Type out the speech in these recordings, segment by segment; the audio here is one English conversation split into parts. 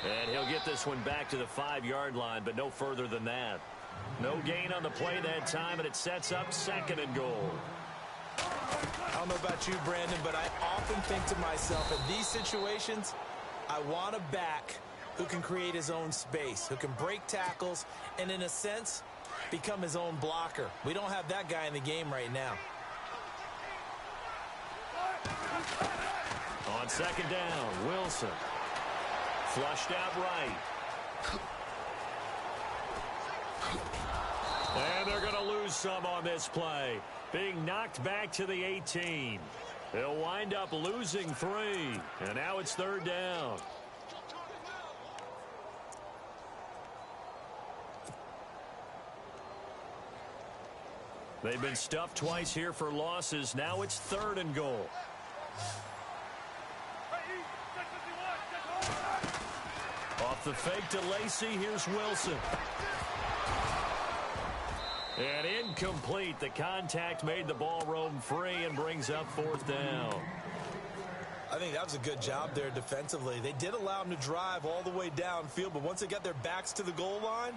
And he'll get this one back to the 5-yard line, but no further than that. No gain on the play that time, and it sets up 2nd and goal. I don't know about you, Brandon, but I often think to myself, in these situations, I want a back who can create his own space, who can break tackles, and in a sense, become his own blocker. We don't have that guy in the game right now. On 2nd down, Wilson. Flushed out right. And they're going to lose some on this play. Being knocked back to the 18. They'll wind up losing 3. And now it's 3rd down. They've been stuffed twice here for losses. Now it's 3rd and goal. Off the fake to Lacey, here's Wilson. And incomplete. The contact made the ball roam free and brings up 4th down. I think that was a good job there defensively. They did allow them to drive all the way downfield, but once they got their backs to the goal line,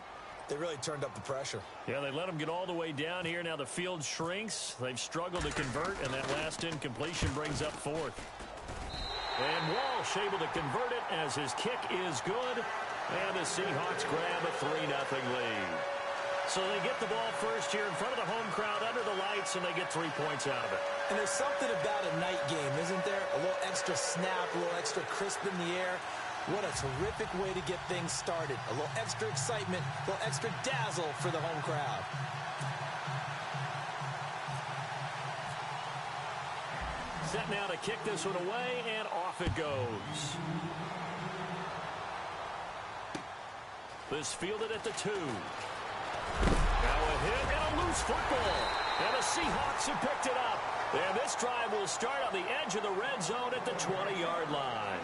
they really turned up the pressure. Yeah, they let them get all the way down here. Now the field shrinks. They've struggled to convert, and that last incompletion brings up 4th. And Walsh able to convert it as his kick is good. And the Seahawks grab a 3-0 lead. So they get the ball first here in front of the home crowd under the lights, and they get 3 points out of it. And there's something about a night game, isn't there? A little extra snap, a little extra crisp in the air. What a terrific way to get things started. A little extra excitement, a little extra dazzle for the home crowd. Set now to kick this one away, and off it goes. This fielded at the 2. Now a hit and a loose football. And the Seahawks have picked it up. And this drive will start on the edge of the red zone at the 20-yard line.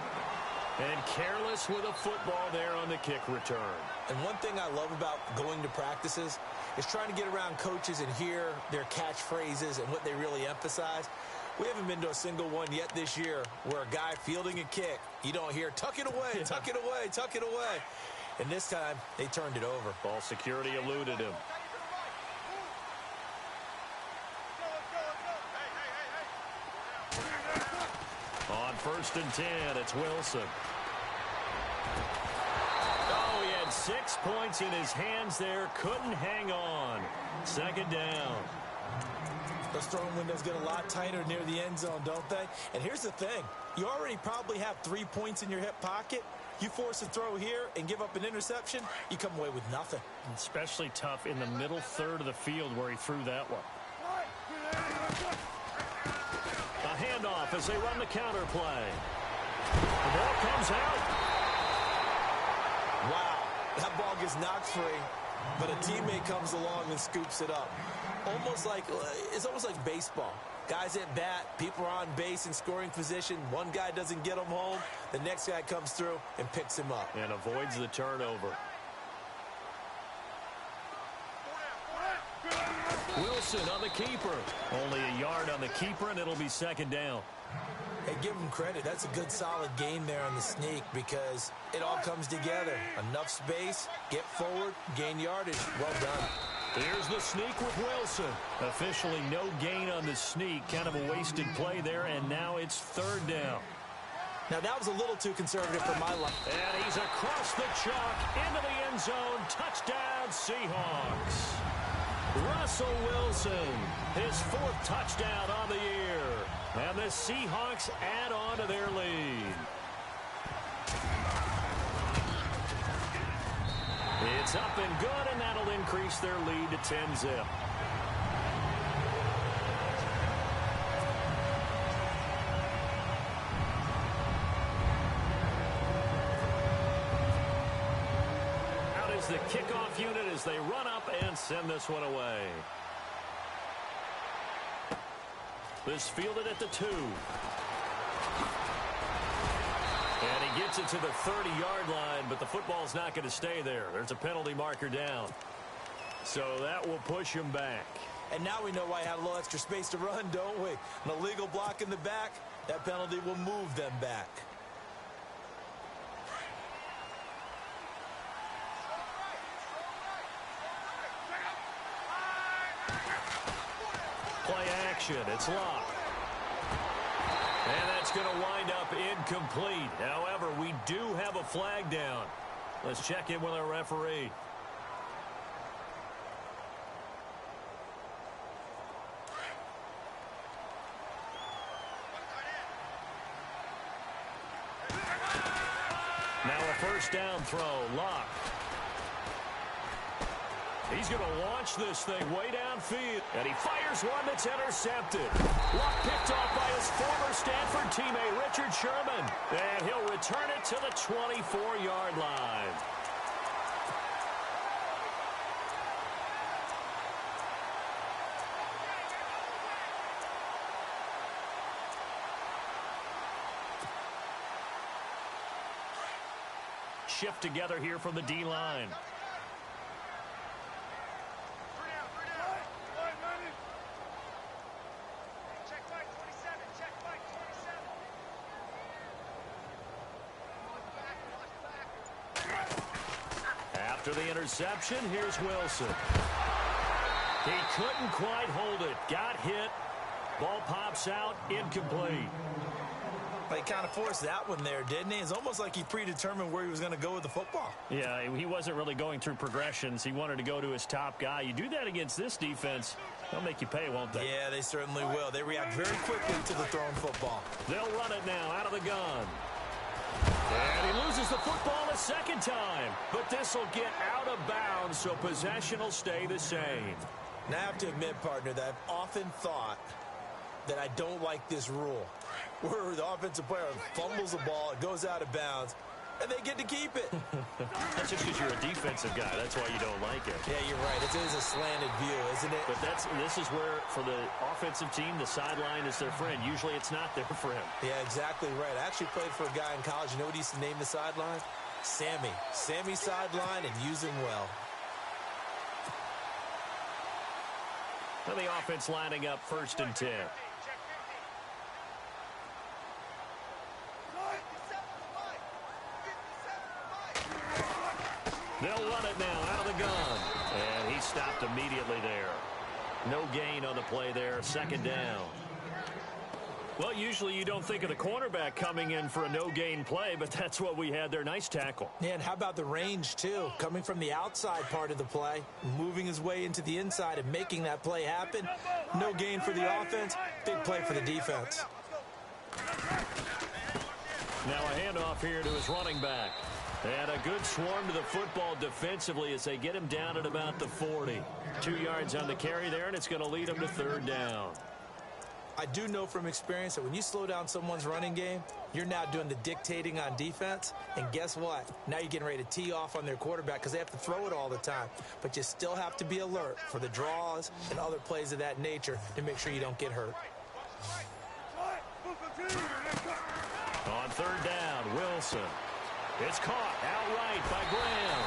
And careless with a football there on the kick return. And one thing I love about going to practices is trying to get around coaches and hear their catchphrases and what they really emphasize. We haven't been to a single one yet this year where a guy fielding a kick, you don't hear, tuck it away, tuck it away, tuck it away. And this time, they turned it over. Ball security eluded him. On 1st and 10, it's Wilson. Oh, he had 6 points in his hands there. Couldn't hang on. 2nd down. Those throwing windows get a lot tighter near the end zone, don't they? And here's the thing. You already probably have 3 points in your hip pocket. You force a throw here and give up an interception, you come away with nothing. Especially tough in the middle third of the field where he threw that one. A handoff as they run the counter play. The ball comes out. Wow, that ball gets knocked free, but a teammate comes along and scoops it up. It's almost like baseball. Guys at bat, people are on base in scoring position. One guy doesn't get him home. The next guy comes through and picks him up. And avoids the turnover. Wilson on the keeper. Only a yard on the keeper, and it'll be 2nd down. Hey, give him credit. That's a good, solid game there on the sneak because it all comes together. Enough space, get forward, gain yardage. Well done. Here's the sneak with Wilson. Officially no gain on the sneak. Kind of a wasted play there, and now it's 3rd down. Now, that was a little too conservative for my life. And he's across the chalk into the end zone. Touchdown, Seahawks. Russell Wilson, his 4th touchdown on the year. And the Seahawks add on to their lead. It's up and good, and that'll increase their lead to 10-zip. Out is the kickoff unit as they run up and send this one away. This fielded at the 2. And he gets it to the 30-yard line, but the football's not going to stay there. There's a penalty marker down. So that will push him back. And now we know why he had a little extra space to run, don't we? An illegal block in the back, that penalty will move them back. action. It's Locke. And that's going to wind up incomplete. However, we do have a flag down. Let's check in with our referee. Now a first down throw. Locke. He's going to launch this thing way downfield. And he fires one that's intercepted. Locke picked off by his former Stanford teammate, Richard Sherman. And he'll return it to the 24-yard line. Shift together here from the D-line. After the interception, here's Wilson. He couldn't quite hold it. Got hit. Ball pops out. Incomplete. He kind of forced that one there, didn't he? It's almost like he predetermined where he was going to go with the football. Yeah, he wasn't really going through progressions. He wanted to go to his top guy. You do that against this defense, they'll make you pay, won't they? Yeah, they certainly will. They react very quickly to the thrown football. They'll run it now out of the gun. And he loses the football a second time. But this will get out of bounds, so possession will stay the same. Now, I have to admit, partner, that I've often thought that I don't like this rule, where the offensive player fumbles the ball, it goes out of bounds, and they get to keep it. That's just because you're a defensive guy. That's why you don't like it. Yeah, you're right. It is a slanted view, isn't it? But this is where, for the offensive team, the sideline is their friend. Usually it's not their friend. Yeah, exactly right. I actually played for a guy in college. You know what he used to name the sideline? Sammy. Sammy sideline, and use him well. Now the offense lining up 1st and 10. They'll run it now out of the gun. And he stopped immediately there. No gain on the play there. 2nd down. Well, usually you don't think of the cornerback coming in for a no-gain play, but that's what we had there. Nice tackle. Yeah, and how about the range, too? Coming from the outside part of the play, moving his way into the inside and making that play happen. No gain for the offense, big play for the defense. Now a handoff here to his running back. And a good swarm to the football defensively as they get him down at about the 40. 2 yards on the carry there, and it's going to lead him to 3rd down. I do know from experience that when you slow down someone's running game, you're now doing the dictating on defense. And guess what? Now you're getting ready to tee off on their quarterback because they have to throw it all the time. But you still have to be alert for the draws and other plays of that nature to make sure you don't get hurt. On 3rd down, Wilson. It's caught outright by Graham.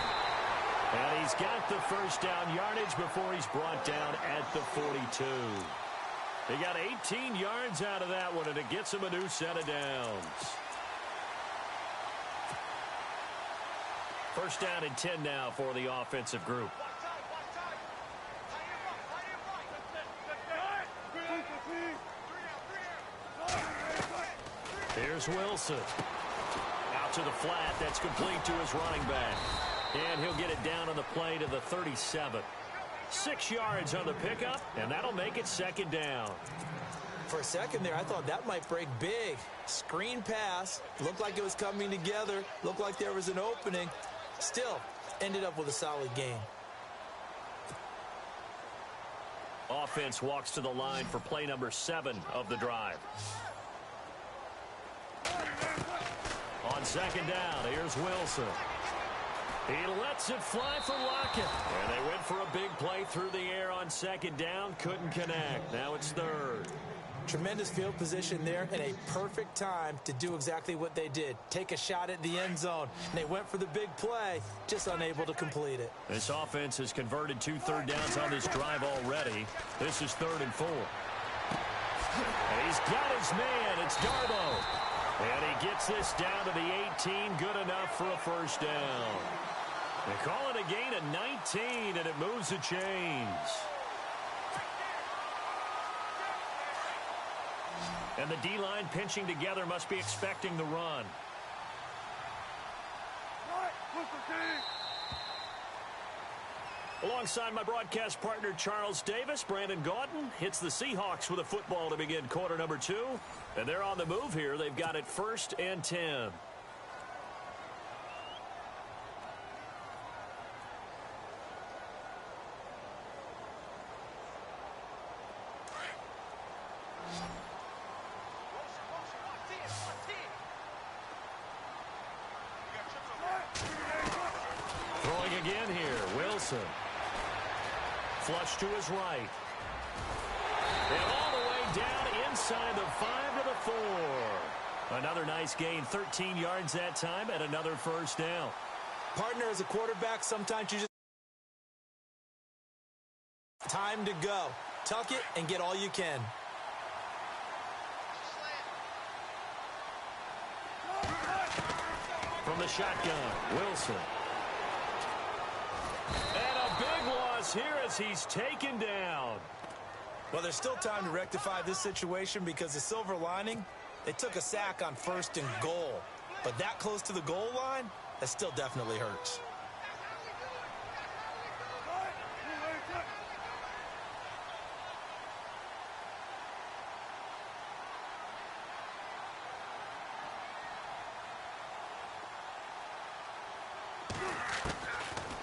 And he's got the 1st down yardage before he's brought down at the 42. He got 18 yards out of that one, and it gets him a new set of downs. 1st down and 10 now for the offensive group. Here's Wilson. Out to the flat. That's complete to his running back. And he'll get it down on the play to the 37. 6 yards on the pickup, and that'll make it 2nd down. For a second there, I thought that might break big. Screen pass. Looked like it was coming together. Looked like there was an opening. Still, ended up with a solid gain. Offense walks to the line for play number 7 of the drive. On 2nd down, here's Wilson. He lets it fly for Lockett. And they went for a big play through the air on 2nd down. Couldn't connect. Now it's 3rd. Tremendous field position there and a perfect time to do exactly what they did. Take a shot at the end zone. And they went for the big play, just unable to complete it. This offense has converted 2 third downs on this drive already. This is 3rd and 4. And he's got his man. It's Darbo. And he gets this down to the 18. Good enough for a 1st down. They call it a gain of 19, and it moves the chains. And the D-line pinching together must be expecting the run. Alongside my broadcast partner, Charles Davis, Brandon Gaudin hits the Seahawks with a football to begin quarter number 2. And they're on the move here. They've got it 1st and 10. Throwing again here, Wilson. Flush to his right. And all the way down inside the 5 to the 4. Another nice gain, 13 yards that time, and another 1st down. Partner, as a quarterback, sometimes you just... Time to go. Tuck it and get all you can. From the shotgun, Wilson. And a big loss here as he's taken down. Well, there's still time to rectify this situation because the silver lining, they took a sack on 1st and goal. But that close to the goal line, that still definitely hurts.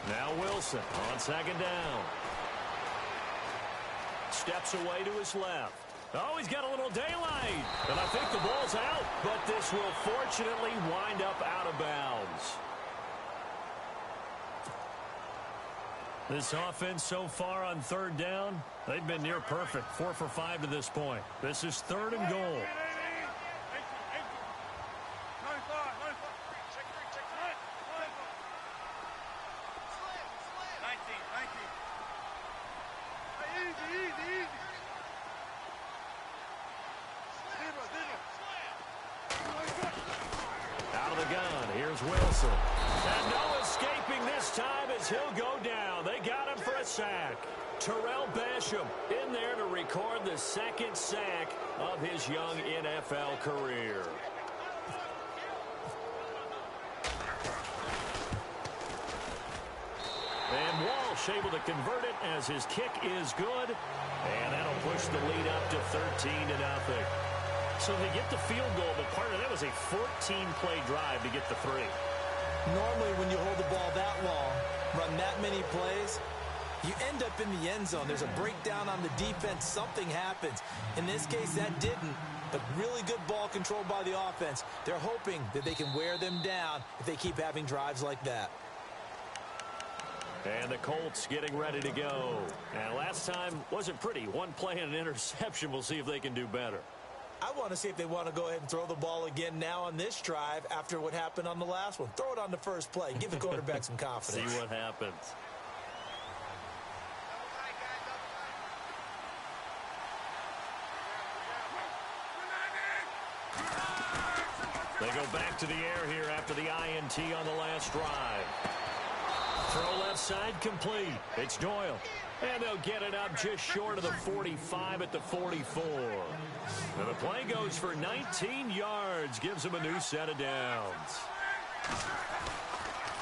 Now Wilson on 2nd down. Steps away to his left. Oh, he's got a little daylight. And I think the ball's out, but this will fortunately wind up out of bounds. This offense so far on 3rd down, they've been near perfect. 4 for 5 to this point. This is 3rd and goal. Out of the gun, here's Wilson. And no escaping this time as he'll go down. They got him for a sack. Terrell Basham in there to record the 2nd sack of his young NFL career. And Walsh able to convert it as his kick is good. And that'll push the lead up to 13-0. So they get the field goal, but part of that was a 14-play drive to get the 3. Normally, when you hold the ball that long, run that many plays, you end up in the end zone. There's a breakdown on the defense. Something happens. In this case, that didn't. But really good ball control by the offense. They're hoping that they can wear them down if they keep having drives like that. And the Colts getting ready to go. And last time wasn't pretty. 1 play and an interception. We'll see if they can do better. I want to see if they want to go ahead and throw the ball again now on this drive after what happened on the last one. Throw it on the first play. Give the quarterback some confidence. See what happens. They go back to the air here after the INT on the last drive. Throw left side complete. It's Doyle. And they'll get it up just short of the 45 at the 44. And the play goes for 19 yards. Gives them a new set of downs.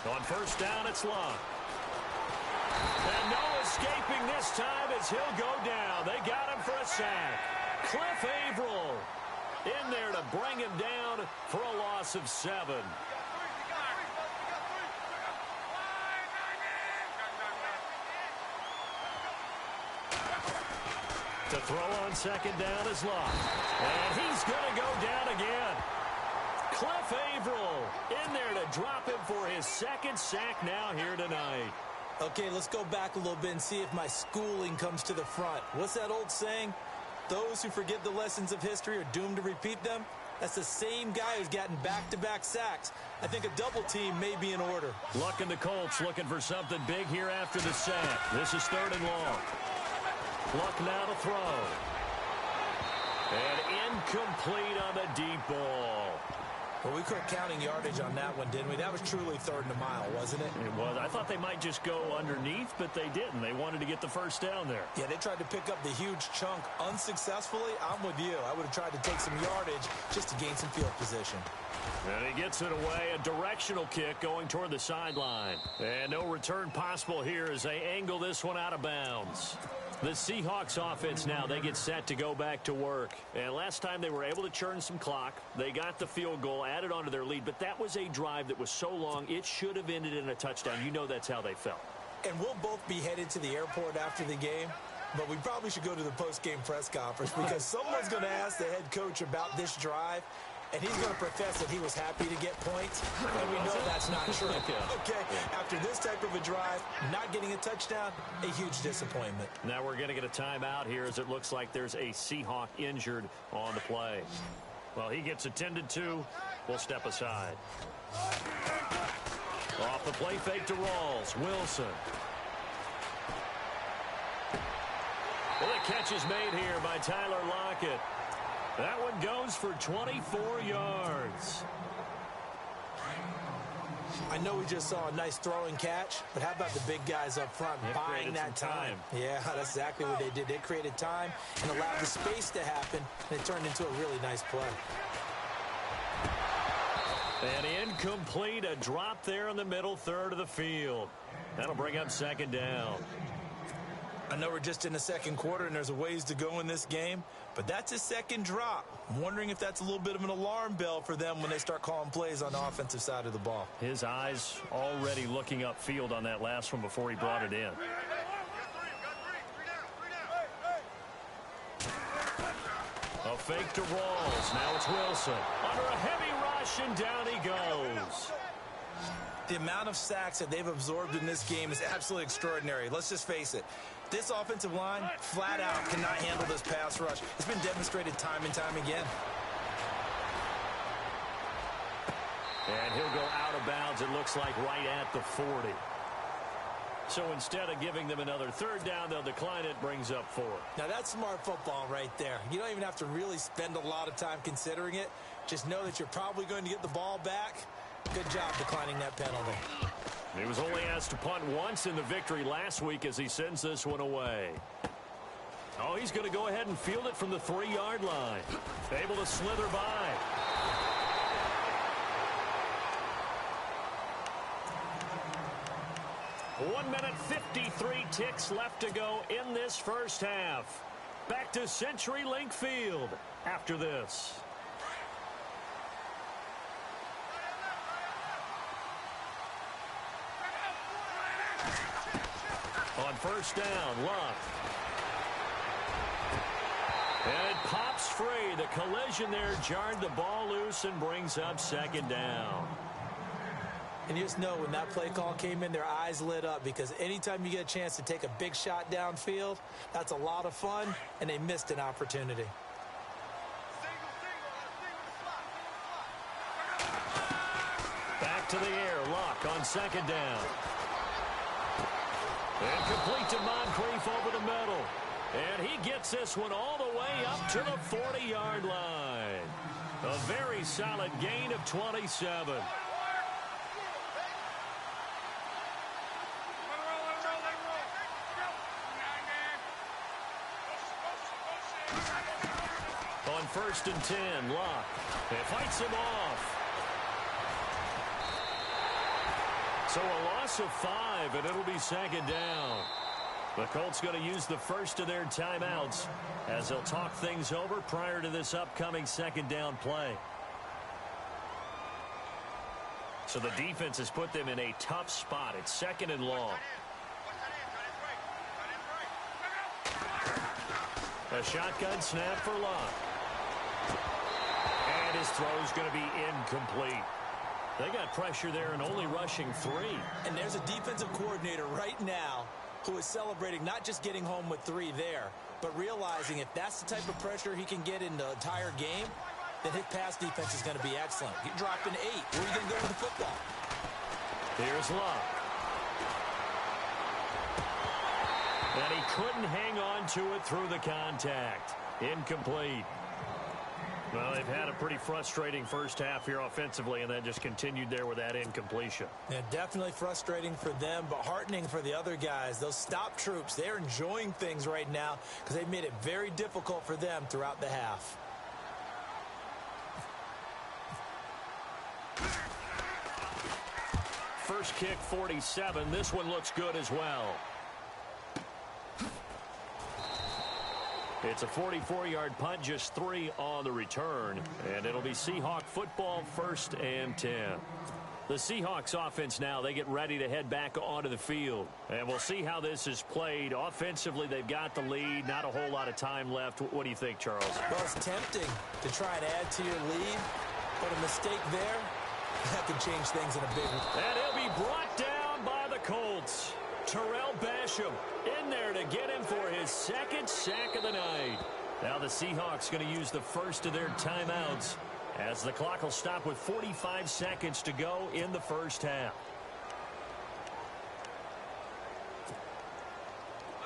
On 1st down, it's Luck. And no escaping this time as he'll go down. They got him for a sack. Cliff Averill in there to bring him down for a loss of 7. To throw on 2nd down is Luck. And he's going to go down again. Cliff Averill in there to drop him for his 2nd sack now here tonight. Okay, let's go back a little bit and see if my schooling comes to the front. What's that old saying? Those who forget the lessons of history are doomed to repeat them. That's the same guy who's gotten back-to-back sacks. I think a double team may be in order. Luck and the Colts looking for something big here after the sack. This is 3rd and long. Luck now to throw. And incomplete on the deep ball. Well, we quit counting yardage on that one, didn't we? That was truly 3rd and a mile, wasn't it? It was. I thought they might just go underneath, but they didn't. They wanted to get the first down there. Yeah, they tried to pick up the huge chunk unsuccessfully. I'm with you. I would have tried to take some yardage just to gain some field position. And he gets it away. A directional kick going toward the sideline. And no return possible here as they angle this one out of bounds. The Seahawks offense now, they get set to go back to work. And last time they were able to churn some clock. They got the field goal, added onto their lead. But that was a drive that was so long, it should have ended in a touchdown. You know that's how they felt. And we'll both be headed to the airport after the game. But we probably should go to the post-game press conference because someone's going to ask the head coach about this drive. And he's going to profess that he was happy to get points. And we know that's not true. Okay, after this type of a drive, not getting a touchdown, a huge disappointment. Now we're going to get a timeout here as it looks like there's a Seahawk injured on the play. Well, he gets attended to. We'll step aside. Off the play fake to Rawls. Wilson. Well, the catch is made here by Tyler Lockett. That one goes for 24 yards. I know we just saw a nice throwing catch, but how about the big guys up front buying that time? Yeah, that's exactly what they did. They created time and allowed the space to happen, and it turned into a really nice play. And incomplete, a drop there in the middle third of the field. That'll bring up 2nd down. I know we're just in the 2nd quarter and there's a ways to go in this game, but that's his 2nd drop. I'm wondering if that's a little bit of an alarm bell for them when they start calling plays on the offensive side of the ball. His eyes already looking upfield on that last one before he brought it in. A fake to Rawls. Now it's Wilson. Under a heavy rush, and down he goes. The amount of sacks that they've absorbed in this game is absolutely extraordinary. Let's just face it. This offensive line, flat out, cannot handle this pass rush. It's been demonstrated time and time again. And he'll go out of bounds, it looks like, right at the 40. So instead of giving them another 3rd down, they'll decline it, brings up 4. Now, that's smart football right there. You don't even have to really spend a lot of time considering it. Just know that you're probably going to get the ball back. Good job declining that penalty. He was only asked to punt once in the victory last week as he sends this one away. Oh, he's going to go ahead and field it from the 3-yard line. Able to slither by. One minute, 53 ticks left to go in this first half. Back to CenturyLink Field after this. On 1st down, Luck. And it pops free. The collision there jarred the ball loose and brings up 2nd down. And you just know when that play call came in, their eyes lit up because anytime you get a chance to take a big shot downfield, that's a lot of fun, and they missed an opportunity. Back to the air, Luck on 2nd down. And complete to Moncrief over the middle. And he gets this one all the way up to the 40-yard line. A very solid gain of 27. On 1st and 10, Luck. It fights him off. So a loss of 5, and it'll be 2nd down. The Colts going to use the first of their timeouts as they'll talk things over prior to this upcoming 2nd down play. So the defense has put them in a tough spot. It's 2nd and long. A shotgun snap for Luck. And his throw's going to be incomplete. They got pressure there and only rushing 3. And there's a defensive coordinator right now who is celebrating not just getting home with 3 there, but realizing if that's the type of pressure he can get in the entire game, then his pass defense is going to be excellent. He dropped an 8. Where are you going to go with the football? Here's Luck. And he couldn't hang on to it through the contact. Incomplete. Well, they've had a pretty frustrating first half here offensively, and then just continued there with that incompletion. Yeah, definitely frustrating for them, but heartening for the other guys. Those stop troops, they're enjoying things right now because they've made it very difficult for them throughout the half. First kick, 47. This one looks good as well. It's a 44-yard punt, just 3 on the return. And it'll be Seahawk football, 1st and 10. The Seahawks offense now, they get ready to head back onto the field. And we'll see how this is played. Offensively, they've got the lead. Not a whole lot of time left. What do you think, Charles? Well, it's tempting to try and add to your lead, but a mistake there, that could change things in a big way. And he'll be brought down by the Colts. Terrell Basham in there to get him for his 2nd sack of the night. Now the Seahawks going to use the first of their timeouts as the clock will stop with 45 seconds to go in the first half.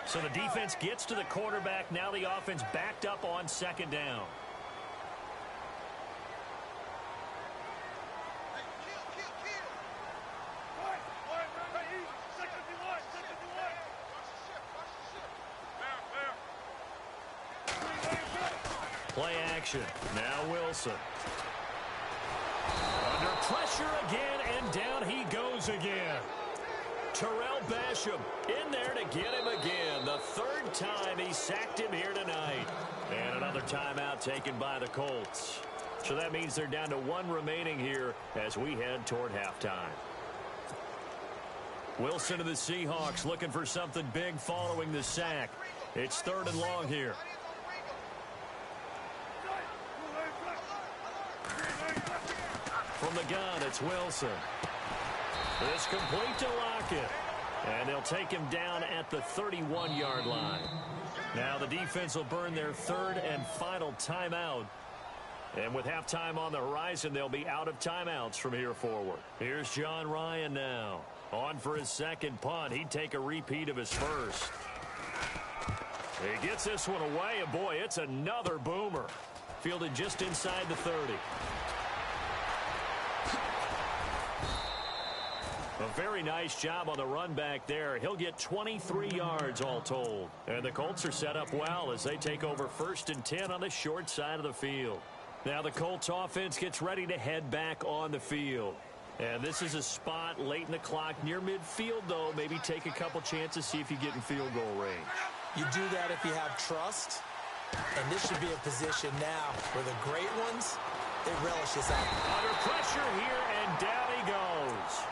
So the defense gets to the quarterback. Now the offense backed up on 2nd down. Play action. Now Wilson. Under pressure again, and down he goes again. Terrell Basham in there to get him again. The 3rd time he sacked him here tonight. And another timeout taken by the Colts. So that means they're down to 1 remaining here as we head toward halftime. Wilson to the Seahawks looking for something big following the sack. It's 3rd and long here. From the gun, it's Wilson. This complete to Lockett. And they'll take him down at the 31-yard line. Now the defense will burn their 3rd and final timeout. And with halftime on the horizon, they'll be out of timeouts from here forward. Here's John Ryan now. On for his 2nd punt. He'd take a repeat of his first. He gets this one away, and boy, it's another boomer. Fielded just inside the 30. A very nice job on the run back there. He'll get 23 yards all told. And the Colts are set up well as they take over 1st and 10 on the short side of the field. Now the Colts offense gets ready to head back on the field. And this is a spot late in the clock near midfield, though. Maybe take a couple chances, see if you get in field goal range. You do that if you have trust. And this should be a position now where the great ones, they relish this out. Under pressure here, and down he goes.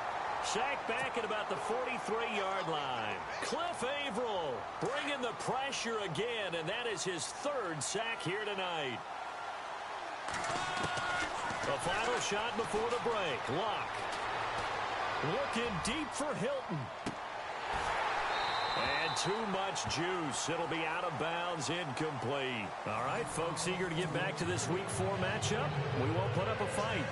Sacked back at about the 43-yard line. Cliff Averill bringing the pressure again, and that is his 3rd sack here tonight. The final shot before the break. Locke looking deep for Hilton. And too much juice. It'll be out of bounds, incomplete. All right, folks, eager to get back to this Week 4 matchup. We won't put up a fight.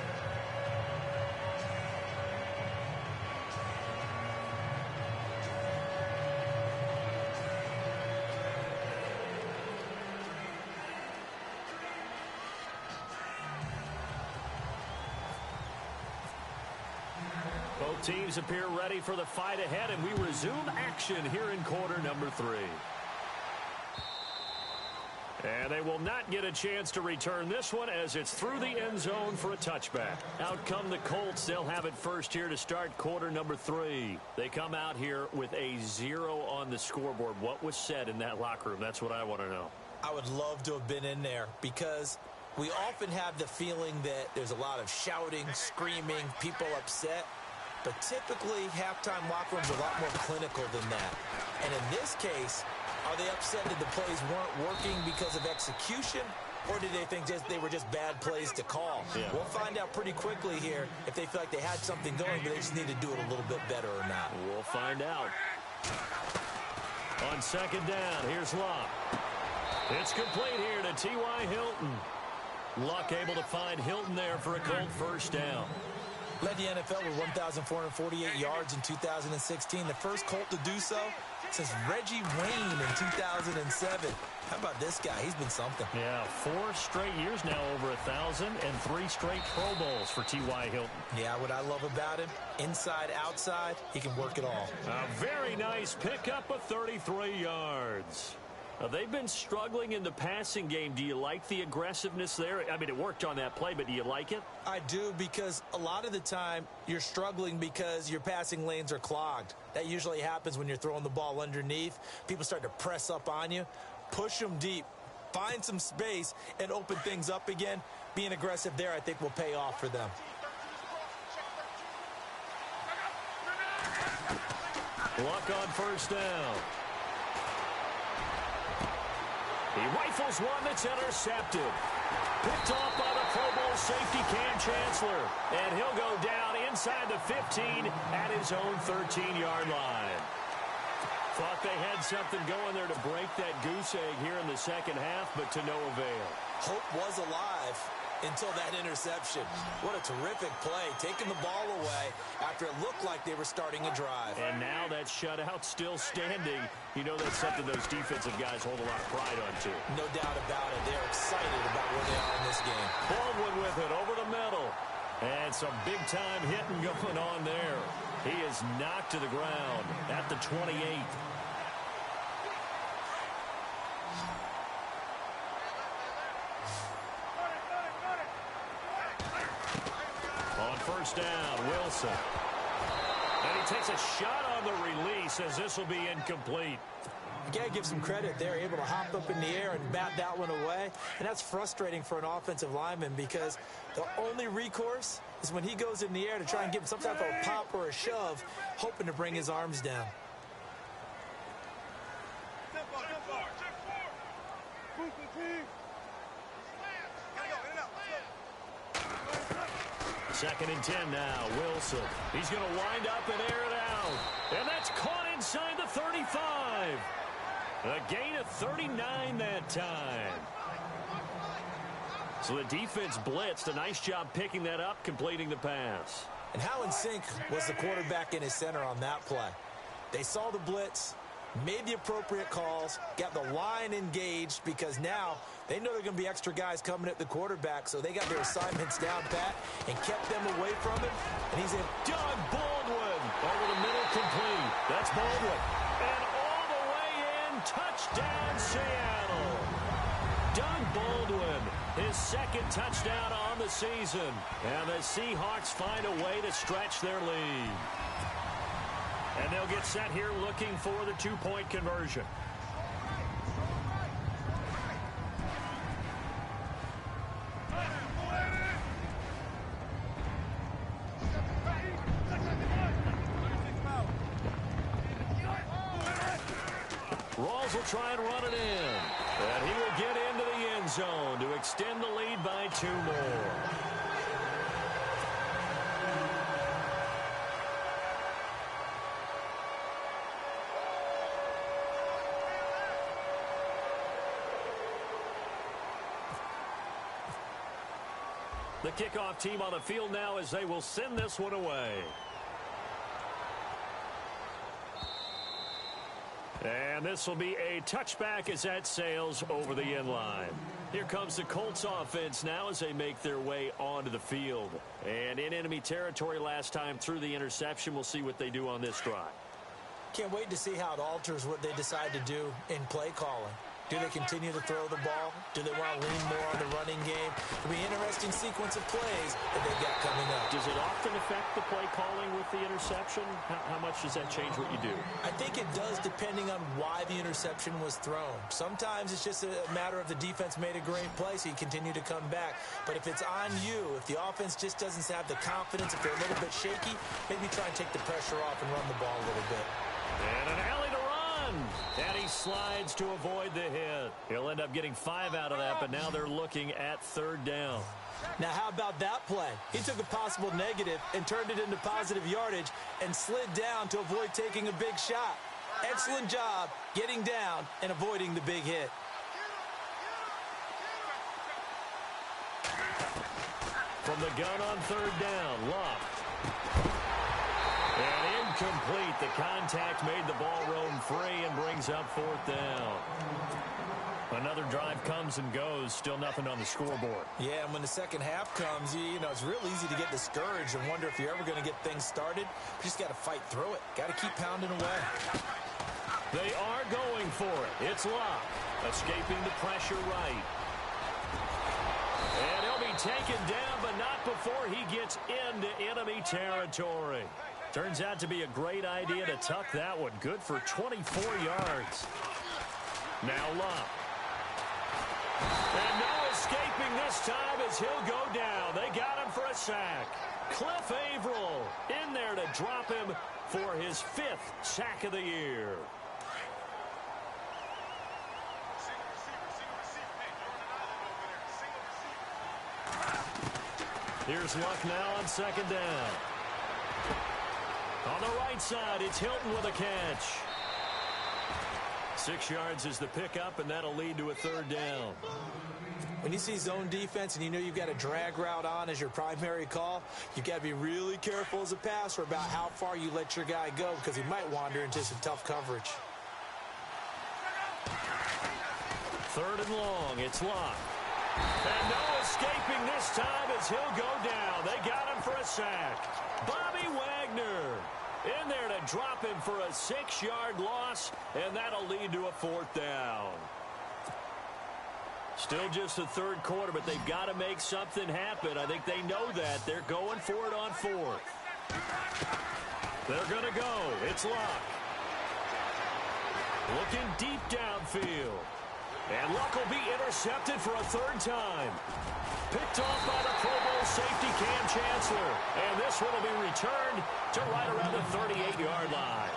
Both teams appear ready for the fight ahead, and we resume action here in quarter number 3. And they will not get a chance to return this one as it's through the end zone for a touchback. Out come the Colts. They'll have it first here to start quarter number 3. They come out here with a 0 on the scoreboard. What was said in that locker room? That's what I want to know. I would love to have been in there because we often have the feeling that there's a lot of shouting, screaming, people upset. But typically, halftime locker rooms are a lot more clinical than that. And in this case, are they upset that the plays weren't working because of execution? Or did they think they were just bad plays to call? Yeah. We'll find out pretty quickly here if they feel like they had something going, but they just need to do it a little bit better or not. We'll find out. On 2nd down, here's Luck. It's complete here to T.Y. Hilton. Luck able to find Hilton there for a Colt 1st down. Led the NFL with 1,448 yards in 2016. The first Colt to do so since Reggie Wayne in 2007. How about this guy? He's been something. Yeah, 4 straight years now over 1,000 and 3 straight Pro Bowls for T.Y. Hilton. Yeah, what I love about him, inside, outside, he can work it all. A very nice pickup of 33 yards. They've been struggling in the passing game. Do you like the aggressiveness there? I mean, it worked on that play, but do you like it? I do, because a lot of the time you're struggling because your passing lanes are clogged. That usually happens when you're throwing the ball underneath. People start to press up on you. Push them deep. Find some space and open things up again. Being aggressive there, I think, will pay off for them. Luck on first down. He rifles one that's intercepted. Picked off by the Pro Bowl safety Cam Chancellor. And he'll go down inside the 15 at his own 13-yard line. Thought they had something going there to break that goose egg here in the second half, but to no avail. Hope was alive until that interception. What a terrific play, taking the ball away after it looked like they were starting a drive. And now that shutout still standing. You know that's something those defensive guys hold a lot of pride on, too. No doubt about it. They're excited about where they are in this game. Baldwin with it over the middle. And some big-time hitting going on there. He is knocked to the ground at the 28. On first down, Wilson. And he takes a shot on the release as this will be incomplete. You got to give some credit. They're able to hop up in the air and bat that one away. And that's frustrating for an offensive lineman because the only recourse is when he goes in the air to try and give some type of a pop or a shove, hoping to bring his arms down. Second and 10 now, Wilson. He's going to wind up and air it out. And that's caught inside the 35. A gain of 39 that time. So the defense blitzed. A nice job picking that up, completing the pass. And how in sync was the quarterback and his center on that play? They saw the blitz, made the appropriate calls, got the line engaged because now they know there are going to be extra guys coming at the quarterback, so they got their assignments down pat and kept them away from him. And he's in. Doug Baldwin over the middle, complete. That's Baldwin. And all the way in, touchdown Seattle. Doug Baldwin, his second touchdown on the season. And the Seahawks find a way to stretch their lead. And they'll get set here looking for the two-point conversion. Rawls will try and run it in. And he will get into the end zone to extend the lead by 2 more. The kickoff team on the field now as they will send this one away. And this will be a touchback as that sails over the end line. Here comes the Colts offense now as they make their way onto the field. And in enemy territory last time through the interception. We'll see what they do on this drive. Can't wait to see how it alters what they decide to do in play calling. Do they continue to throw the ball? Do they want to lean more on the running game? It'll be an interesting sequence of plays that they've got coming up. Does it often affect the play calling with the interception? How much does that change what you do? I think it does depending on why the interception was thrown. Sometimes it's just a matter of the defense made a great play, so you continue to come back. But if it's on you, if the offense just doesn't have the confidence, if they're a little bit shaky, maybe try and take the pressure off and run the ball a little bit. And an alley to run. And he slides to avoid the hit. He'll end up getting 5 out of that, but now they're looking at 3rd down. Now, how about that play? He took a possible negative and turned it into positive yardage and slid down to avoid taking a big shot. Excellent job getting down and avoiding the big hit. From the gun on 3rd down, Luck. And incomplete. The contact made the ball roam free and brings up fourth down. Another drive comes and goes. Still nothing on the scoreboard. Yeah, and when the second half comes, you know, it's real easy to get discouraged and wonder if you're ever going to get things started. You just got to fight through it. Got to keep pounding away. They are going for it. It's Locke. Escaping the pressure right. And he'll be taken down, but not before he gets into enemy territory. Turns out to be a great idea to tuck that one. Good for 24 yards. Now Locke. And no escaping this time as he'll go down. They got him for a sack. Cliff Averill in there to drop him for his 5th sack of the year. Here's Luck now on second down. On the right side, it's Hilton with a catch. 6 yards is the pickup, and that'll lead to a third down. When you see zone defense and you know you've got a drag route on as your primary call, you've got to be really careful as a passer about how far you let your guy go because he might wander into some tough coverage. Third and long, it's Locke. And no escaping this time as he'll go down. They got him for a sack. Bobby Wagner in there to drop him for a 6-yard loss, and that'll lead to a fourth down. Still just the third quarter, but they've got to make something happen. I think they know that. They're going for it on fourth. They're going to go. It's Luck. Looking deep downfield. And Luck will be intercepted for a third time. Picked off by the Pro Bowl safety Cam Chancellor. And this one will be returned to right around the 38-yard line.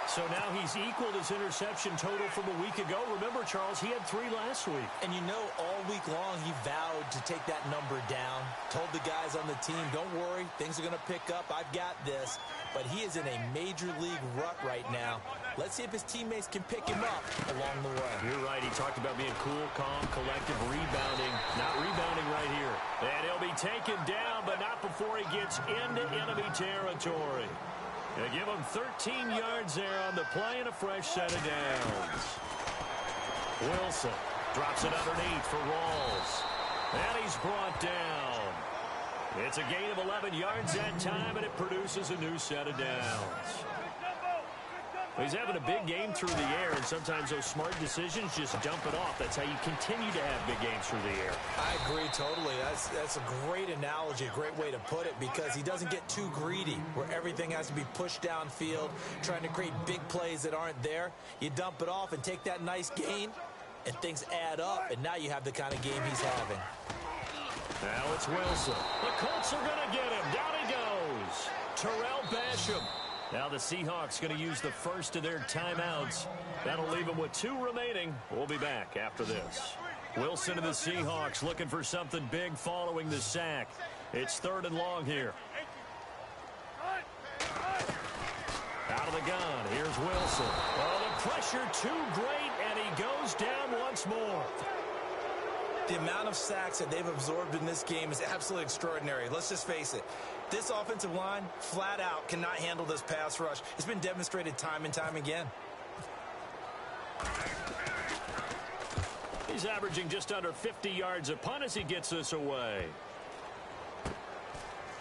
So now he's equaled his interception total from a week ago. Remember, Charles, he had 3 last week. And you know, all week long he vowed to take that number down. Told the guys on the team, don't worry, things are going to pick up. I've got this. But he is in a major league rut right now. Let's see if his teammates can pick him up along the way. You're right. He talked about being cool, calm, collective, rebounding. Not rebounding right here. And he'll be taken down, but not before he gets into enemy territory. They give him 13 yards there on the play and a fresh set of downs. Wilson drops it underneath for Rawls. And he's brought down. It's a gain of 11 yards that time, and it produces a new set of downs. He's having a big game through the air, and sometimes those smart decisions just dump it off. That's how you continue to have big games through the air. I agree totally. That's a great analogy, a great way to put it, because he doesn't get too greedy where everything has to be pushed downfield, trying to create big plays that aren't there. You dump it off and take that nice gain, and things add up, and now you have the kind of game he's having. Now it's Wilson. The Colts are going to get him. Down he goes. Terrell Basham. Now the Seahawks going to use the first of their timeouts. That'll leave them with 2 remaining. We'll be back after this. Wilson and the Seahawks looking for something big following the sack. It's 3rd and long here. Out of the gun. Here's Wilson. Oh, the pressure too great, and he goes down once more. The amount of sacks that they've absorbed in this game is absolutely extraordinary. Let's just face it. This offensive line, flat out, cannot handle this pass rush. It's been demonstrated time and time again. He's averaging just under 50 yards a punt as he gets this away.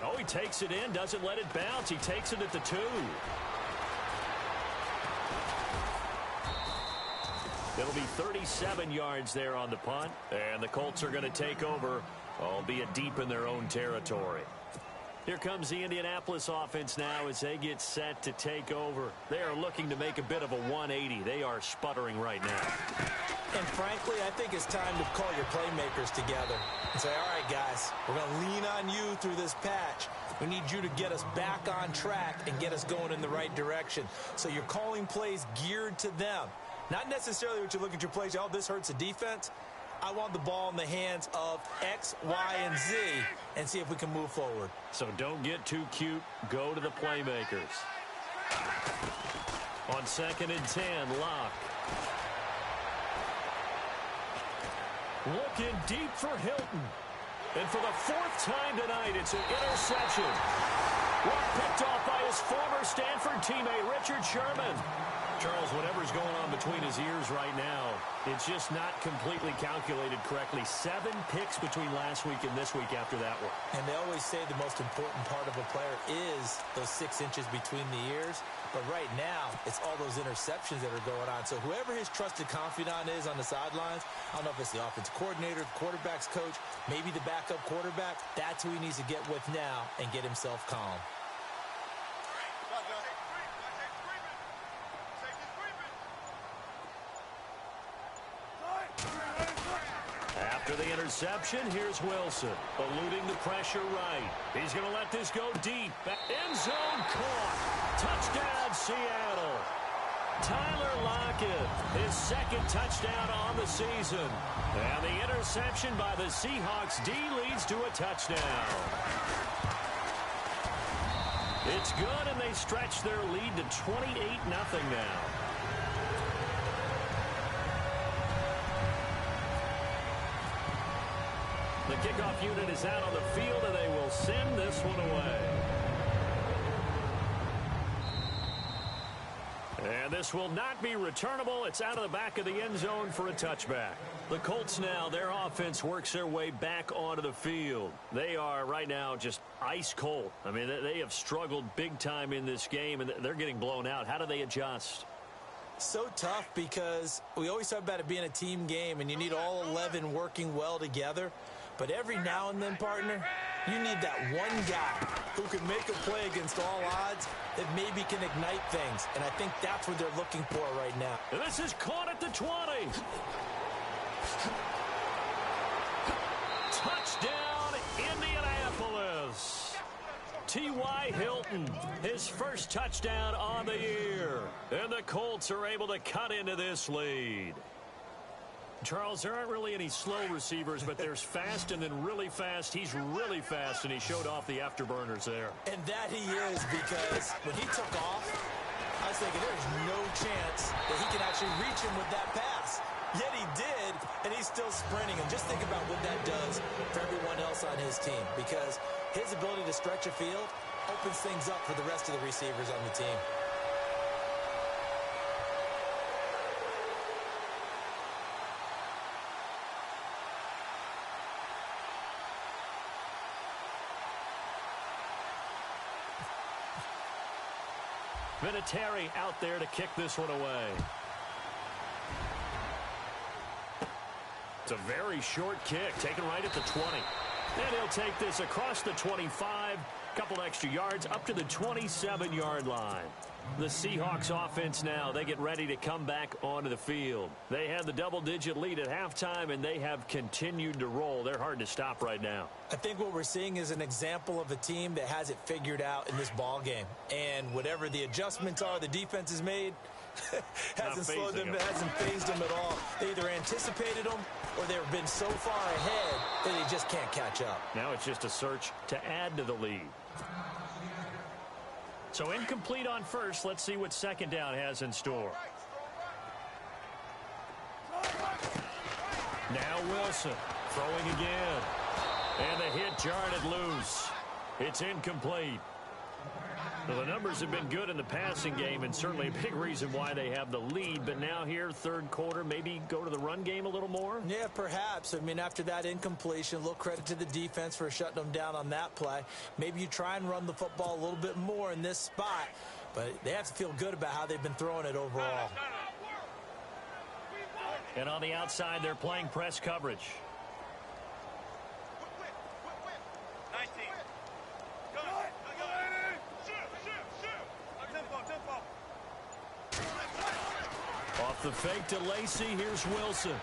Oh, he takes it in, doesn't let it bounce. He takes it at the 2. It'll be 37 yards there on the punt, and the Colts are going to take over, albeit deep in their own territory. Here comes the Indianapolis offense now as they get set to take over. They are looking to make a bit of a 180. They are sputtering right now. And frankly, I think it's time to call your playmakers together and say, all right, guys, we're going to lean on you through this patch. We need you to get us back on track and get us going in the right direction. So you're calling plays geared to them. Not necessarily what you look at your plays, oh, this hurts the defense. I want the ball in the hands of X, Y, and Z and see if we can move forward. So don't get too cute. Go to the playmakers. On 2nd and 10, Locke. Looking deep for Hilton. And for the 4th time tonight, it's an interception. Well, picked off by his former Stanford teammate, Richard Sherman. Charles, whatever's going on between his ears right now, it's just not completely calculated correctly. 7 picks between last week and this week after that one. And they always say the most important part of a player is those 6 inches between the ears. But right now, it's all those interceptions that are going on. So whoever his trusted confidant is on the sidelines, I don't know if it's the offensive coordinator, the quarterback's coach, maybe the backup quarterback, that's who he needs to get with now and get himself calm. After the interception, here's Wilson, eluding the pressure right. He's going to let this go deep. End zone caught. Touchdown, Seattle. Tyler Lockett, his 2nd touchdown on the season. And the interception by the Seahawks D leads to a touchdown. It's good, and they stretch their lead to 28-0 now. The kickoff unit is out on the field, and they will send this one away. And this will not be returnable. It's out of the back of the end zone for a touchback. The Colts now, their offense works their way back onto the field. They are right now just ice cold. I mean, they have struggled big time in this game, and they're getting blown out. How do they adjust? So tough because we always talk about it being a team game, and you need all 11 working well together. But every now and then, partner, you need that one guy who can make a play against all odds that maybe can ignite things. And I think that's what they're looking for right now. And this is caught at the 20. Touchdown, Indianapolis. T.Y. Hilton, his first touchdown on the year. And the Colts are able to cut into this lead. Charles, there aren't really any slow receivers, but there's fast and then really fast. He's really fast, and he showed off the afterburners there. And that he is, because when he took off, I was thinking there's no chance that he can actually reach him with that pass. Yet he did, and he's still sprinting. And just think about what that does for everyone else on his team, because his ability to stretch a field opens things up for the rest of the receivers on the team. Vinatieri out there to kick this one away. It's a very short kick, taken right at the 20. And he'll take this across the 25, couple extra yards, up to the 27-yard line. The Seahawks offense now, they get ready to come back onto the field. They had the double-digit lead at halftime, and they have continued to roll. They're hard to stop right now. I think what we're seeing is an example of a team that has it figured out in this ball game. And whatever the adjustments are the defense has made, hasn't slowed them, hasn't phased them at all. They either anticipated them or they've been so far ahead that they just can't catch up. Now it's just a search to add to the lead. So incomplete on first. Let's see what second down has in store. Now Wilson throwing again. And the hit jarred it loose. It's incomplete. Well, the numbers have been good in the passing game, and certainly a big reason why they have the lead. But now here, third quarter, maybe go to the run game a little more? Yeah, perhaps. I mean, after that incompletion, a little credit to the defense for shutting them down on that play. Maybe you try and run the football a little bit more in this spot, but they have to feel good about how they've been throwing it overall. And on the outside, they're playing press coverage. Off the fake to Lacey, here's Wilson.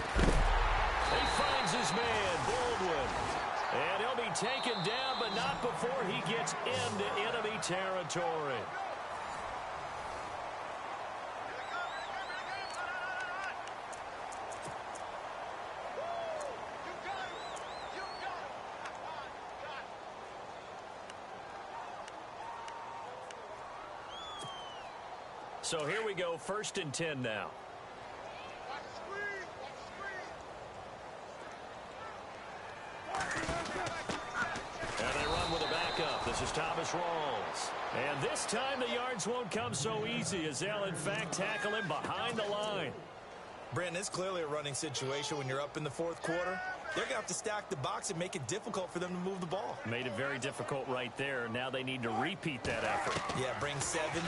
He finds his man, Baldwin. And he'll be taken down, but not before he gets into enemy territory. So here we go, 1st and 10 now. And they run with a backup. This is Thomas rolls. And this time the yards won't come so easy as they'll, in fact, tackle him behind the line. Brandon, it's clearly a running situation when you're up in the fourth quarter. They're going to have to stack the box and make it difficult for them to move the ball. Made it very difficult right there. Now they need to repeat that effort. Yeah, bring 7, 8,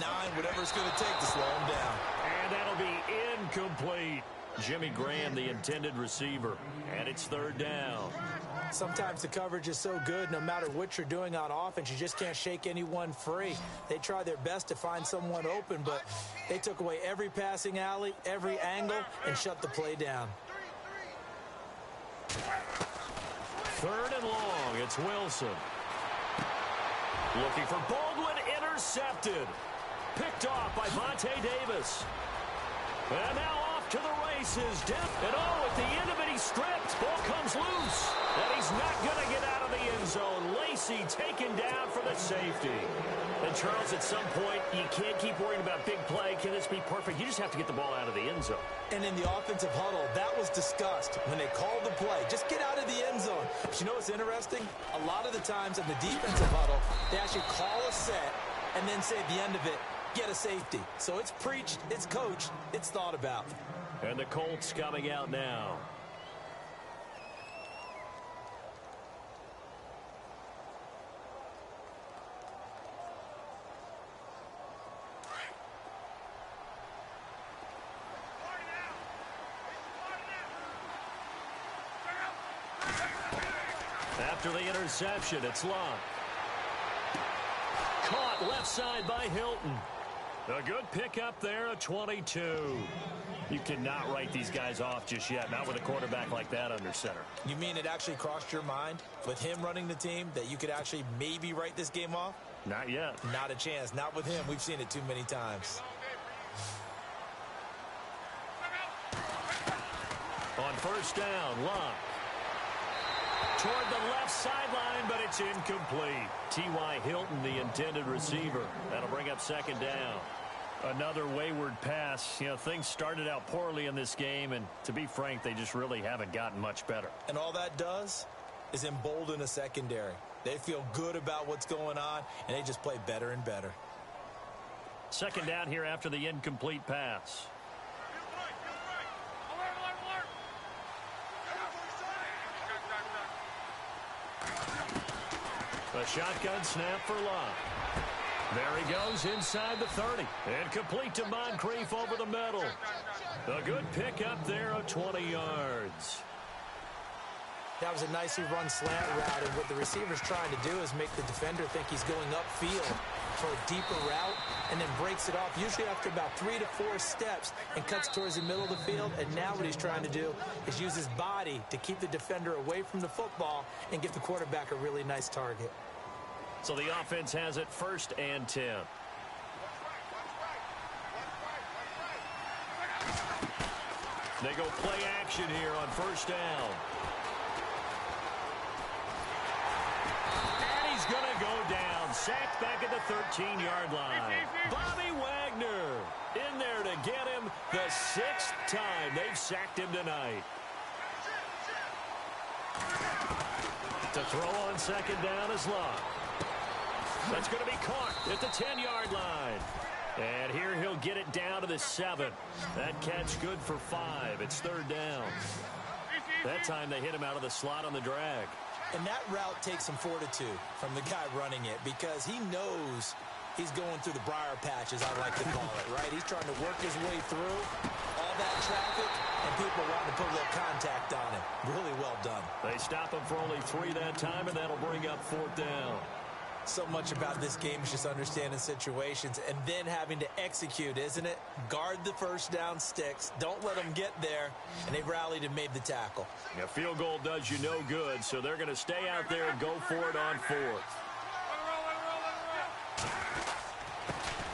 9, whatever it's going to take to slow them down. And that'll be incomplete. Jimmy Graham, the intended receiver. And it's third down. Sometimes the coverage is so good, no matter what you're doing on offense, you just can't shake anyone free. They try their best to find someone open, but they took away every passing alley, every angle, and shut the play down. Third and long, it's Wilson. Looking for Baldwin, intercepted. Picked off by Vontae Davis. And now off to the races. And at the end of it, he stripped. Ball comes loose. And he's not going to get out of the end zone. Lacey taken down for the safety. And Charles, at some point, you can't keep worrying about big play. Can this be perfect? You just have to get the ball out of the end zone. And in the offensive huddle, that was discussed when they called the play. Just get out of the end zone. But you know what's interesting? A lot of the times in the defensive huddle, they actually call a set and then say at the end of it, get a safety. So it's preached, it's coached, it's thought about. And the Colts coming out now. After the interception, it's Locke. Caught left side by Hilton. A good pickup there, a 22. You cannot write these guys off just yet, not with a quarterback like that under center. You mean it actually crossed your mind with him running the team that you could actually maybe write this game off? Not yet. Not a chance. Not with him. We've seen it too many times. On first down, Locke. Toward the left sideline, but it's incomplete. T.Y. Hilton, the intended receiver. That'll bring up second down. Another wayward pass. You know, things started out poorly in this game, and to be frank, they just really haven't gotten much better. And all that does is embolden a secondary. They feel good about what's going on, and they just play better and better. Second down here after the incomplete pass. A shotgun snap for Locke. There he goes inside the 30. And complete to Moncrief over the middle. A good pickup there of 20 yards. That was a nicely run slant route, and what the receiver's trying to do is make the defender think he's going upfield for a deeper route, and then breaks it off, usually after about 3 to 4 steps, and cuts towards the middle of the field. And now what he's trying to do is use his body to keep the defender away from the football and give the quarterback a really nice target. So the offense has it 1st and 10. They go play action here on first down. And he's going to go down. Sacked back at the 13-yard line. Bobby Wagner in there to get him the 6th time they've sacked him tonight. To throw on second down is Locke. That's going to be caught at the 10-yard line. And here he'll get it down to the 7. That catch good for 5. It's third down. That time they hit him out of the slot on the drag. And that route takes some fortitude from the guy running it, because he knows he's going through the briar patch, as I like to call it, right? He's trying to work his way through all that traffic, and people wanting to put a little contact on him. Really well done. They stop him for only 3 that time, and that'll bring up 4th down. So much about this game is just understanding situations and then having to execute, isn't it? Guard the first down sticks. Don't let them get there. And they rallied and made the tackle. A field goal does you no good, so they're going to stay out there and go for it on 4th.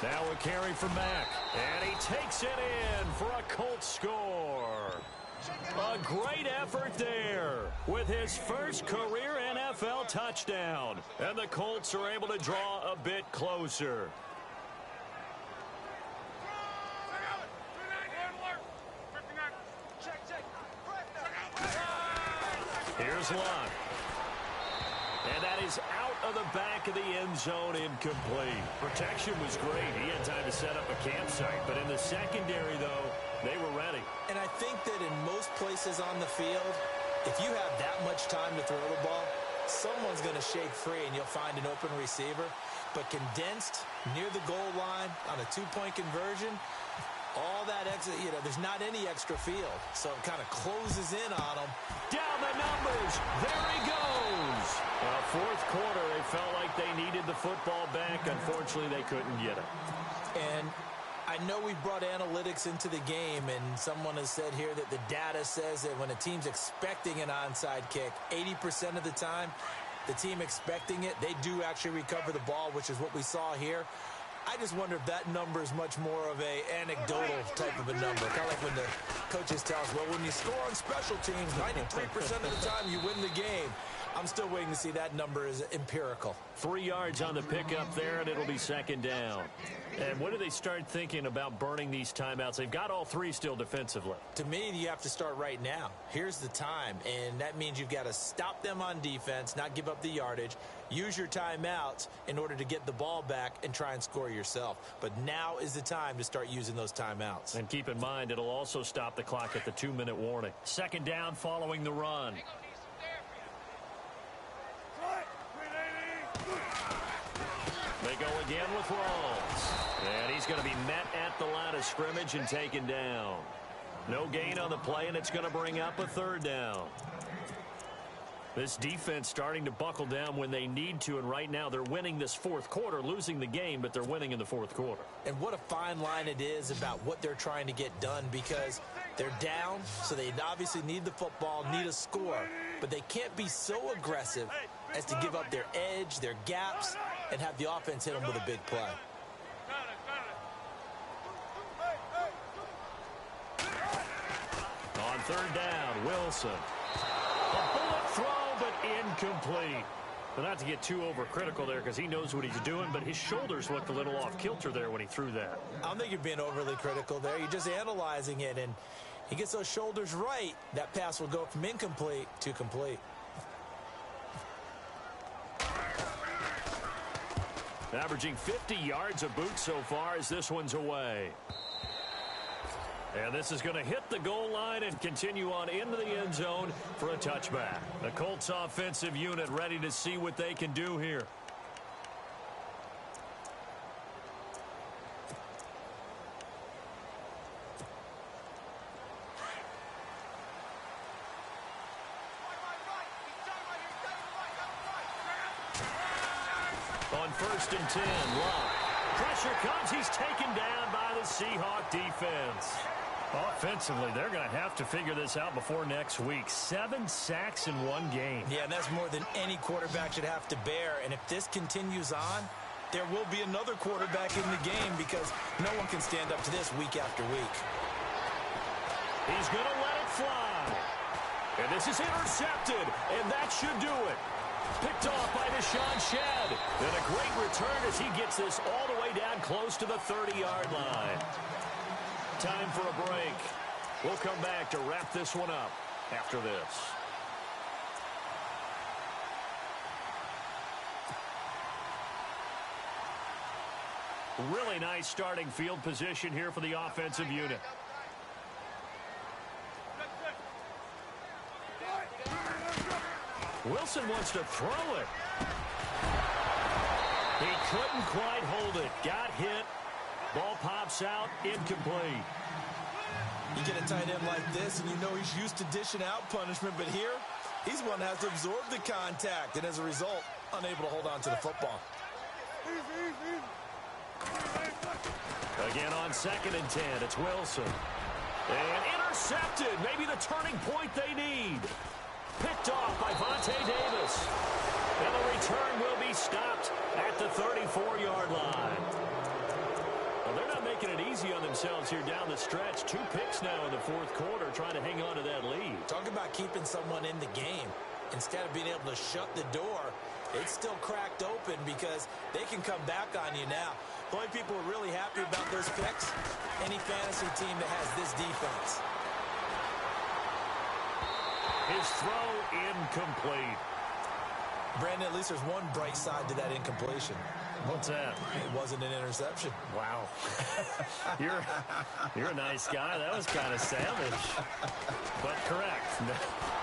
Now a carry from Mack. And he takes it in for a Colts score. A great effort there with his first career NFL touchdown. And the Colts are able to draw a bit closer. Here's Locke. And that is out of the back of the end zone, incomplete. Protection was great. He had time to set up a campsite. But in the secondary, though, they were ready. And I think that in most places on the field, if you have that much time to throw the ball, someone's going to shake free and you'll find an open receiver. But condensed near the goal line on a two-point conversion, all that extra, there's not any extra field. So it kind of closes in on them. Down the numbers. There he goes. Fourth quarter, they felt like they needed the football back. Unfortunately, they couldn't get it. And I know we brought analytics into the game, and someone has said here that the data says that when a team's expecting an onside kick, 80% of the time, the team expecting it, they do actually recover the ball, which is what we saw here. I just wonder if that number is much more of a anecdotal type of a number. Kind of like when the coaches tell us, well, when you score on special teams, 93% of the time you win the game. I'm still waiting to see that number is empirical. 3 yards on the pickup there, and it'll be second down. And when do they start thinking about burning these timeouts? They've got all three still defensively. To me, you have to start right now. Here's the time, and that means you've got to stop them on defense, not give up the yardage, use your timeouts in order to get the ball back and try and score yourself. But now is the time to start using those timeouts. And keep in mind, it'll also stop the clock at the 2-minute warning. Second down following the run. They go again with Rawls. And he's going to be met at the line of scrimmage and taken down. No gain on the play, and it's going to bring up a third down. This defense starting to buckle down when they need to, and right now they're winning this fourth quarter, losing the game, but they're winning in the fourth quarter. And what a fine line it is about what they're trying to get done, because they're down, so they obviously need the football, need a score, but they can't be so aggressive as to give up their edge, their gaps, and have the offense hit them with a big play. On third down, Wilson. A bullet throw, but incomplete. But not to get too overcritical there, because he knows what he's doing, but his shoulders looked a little off kilter there when he threw that. I don't think you're being overly critical there. You're just analyzing it, and he gets those shoulders right. That pass will go from incomplete to complete. Averaging 50 yards a boot so far as this one's away. And this is going to hit the goal line and continue on into the end zone for a touchback. The Colts offensive unit ready to see what they can do here. On 1st and 10, Love. Pressure comes. He's taken down by the Seahawk defense. Offensively, they're going to have to figure this out before next week. 7 sacks in one game. Yeah, and that's more than any quarterback should have to bear. And if this continues on, there will be another quarterback in the game, because no one can stand up to this week after week. He's going to let it fly. And this is intercepted, and that should do it. Picked off by Deshaun Shedd. And a great return as he gets this all the way down close to the 30-yard line. Time for a break. We'll come back to wrap this one up after this. Really nice starting field position here for the offensive unit. Wilson wants to throw it. He couldn't quite hold it. Got hit. Ball pops out. Incomplete. You get a tight end like this, and you know he's used to dishing out punishment, but here, he's one that has to absorb the contact, and as a result, unable to hold on to the football. Again on 2nd and 10, it's Wilson. And intercepted. Maybe the turning point they need. Picked off by Vontae Davis. And the return will be stopped at the 34-yard line. Well, they're not making it easy on themselves here down the stretch. 2 picks now in the fourth quarter, trying to hang on to that lead. Talk about keeping someone in the game. Instead of being able to shut the door, it's still cracked open because they can come back on you now. The only people who are really happy about those picks, any fantasy team that has this defense. His throw incomplete. Brandon, at least there's one bright side to that incompletion. What's that? It wasn't an interception. Wow. You're a nice guy. That was kind of savage. But correct.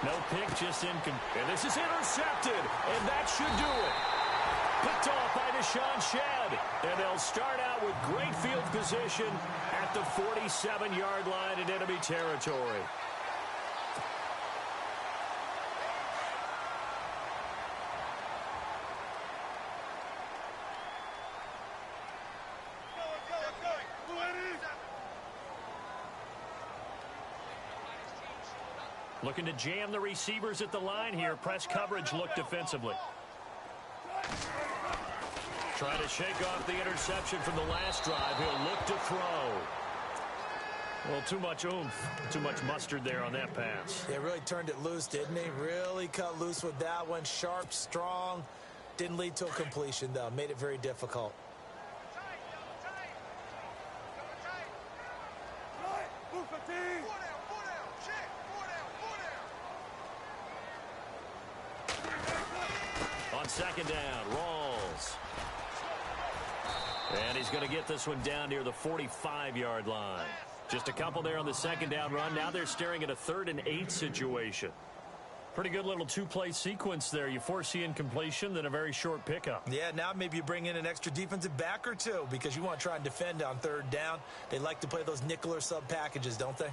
No pick, just incomplete. And this is intercepted, and that should do it. Picked off by Deshaun Shedd. And they'll start out with great field position at the 47-yard line in enemy territory. Looking to jam the receivers at the line here. Press coverage look defensively. Trying to shake off the interception from the last drive. He'll look to throw. Well, too much oomph, too much mustard there on that pass. They really turned it loose, didn't he? Really cut loose with that one. Sharp, strong. Didn't lead to a completion, though. Made it very difficult. On second down, Rawls. And he's going to get this one down near the 45-yard line. Just a couple there on the second down run. Now they're staring at a 3rd and 8 situation. Pretty good little two-play sequence there. You force the incompletion, then a very short pickup. Yeah, now maybe you bring in an extra defensive back or two because you want to try and defend on 3rd down. They like to play those nickel or sub packages, don't they?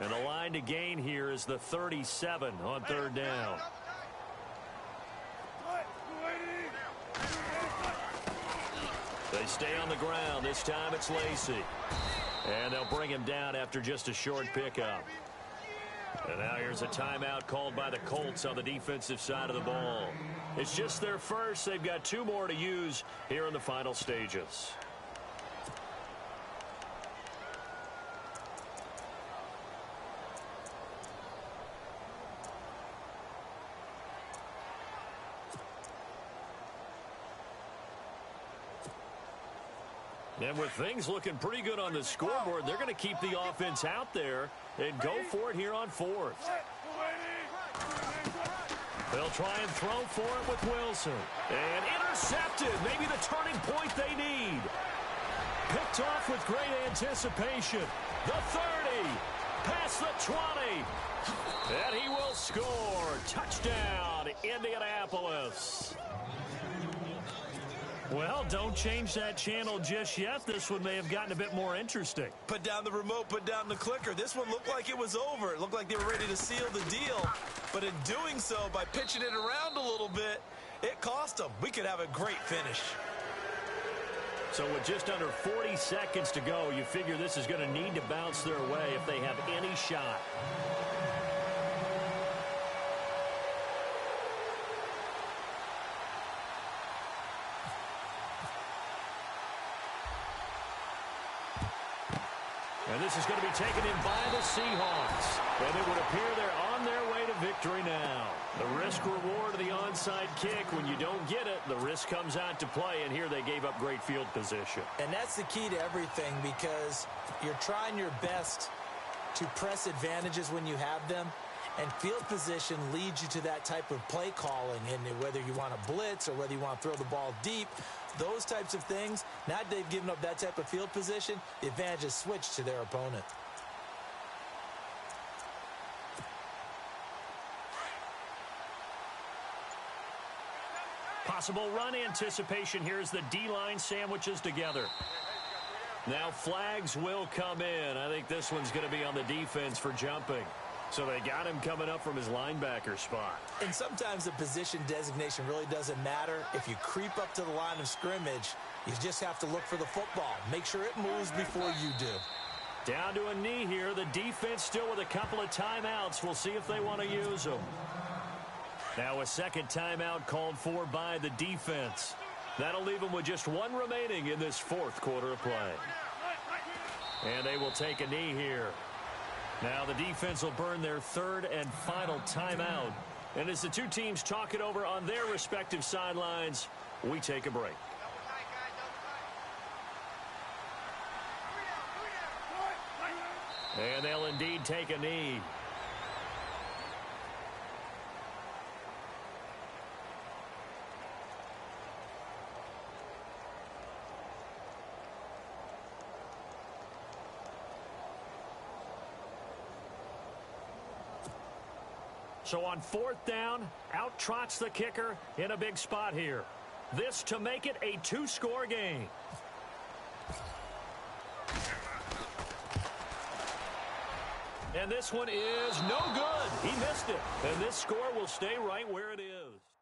And the line to gain here is the 37 on 3rd down. They stay on the ground. This time it's Lacy. And they'll bring him down after just a short pickup. And now here's a timeout called by the Colts on the defensive side of the ball. It's just their first. They've got 2 more to use here in the final stages. And with things looking pretty good on the scoreboard, they're going to keep the offense out there and go for it here on 4th. They'll try and throw for it with Wilson. And intercepted. Maybe the turning point they need. Picked off with great anticipation. The 30. Past the 20. And he will score. Touchdown, Indianapolis. Well, don't change that channel just yet. This one may have gotten a bit more interesting. Put down the remote, put down the clicker. This one looked like it was over. It looked like they were ready to seal the deal. But in doing so, by pitching it around a little bit, it cost them. We could have a great finish. So with just under 40 seconds to go, you figure this is going to need to bounce their way if they have any shot. And this is going to be taken in by the Seahawks. And it would appear they're on their way to victory now. The risk-reward of the onside kick. When you don't get it, the risk comes out to play. And here they gave up great field position. And that's the key to everything because you're trying your best to press advantages when you have them. And field position leads you to that type of play calling. And whether you want to blitz or whether you want to throw the ball deep, those types of things, now that they've given up that type of field position, the advantage is switched to their opponent. Possible run anticipation here as the D-line sandwiches together. Now flags will come in. I think this one's going to be on the defense for jumping. So they got him coming up from his linebacker spot. And sometimes the position designation really doesn't matter. If you creep up to the line of scrimmage, you just have to look for the football. Make sure it moves before you do. Down to a knee here. The defense still with a couple of timeouts. We'll see if they want to use them. Now a second timeout called for by the defense. That'll leave them with just one remaining in this 4th quarter of play. And they will take a knee here. Now the defense will burn their 3rd and final timeout. And as the two teams talk it over on their respective sidelines, we take a break. And they'll indeed take a knee. So on fourth down, out trots the kicker in a big spot here. This to make it a two-score game. And this one is no good. He missed it. And this score will stay right where it is.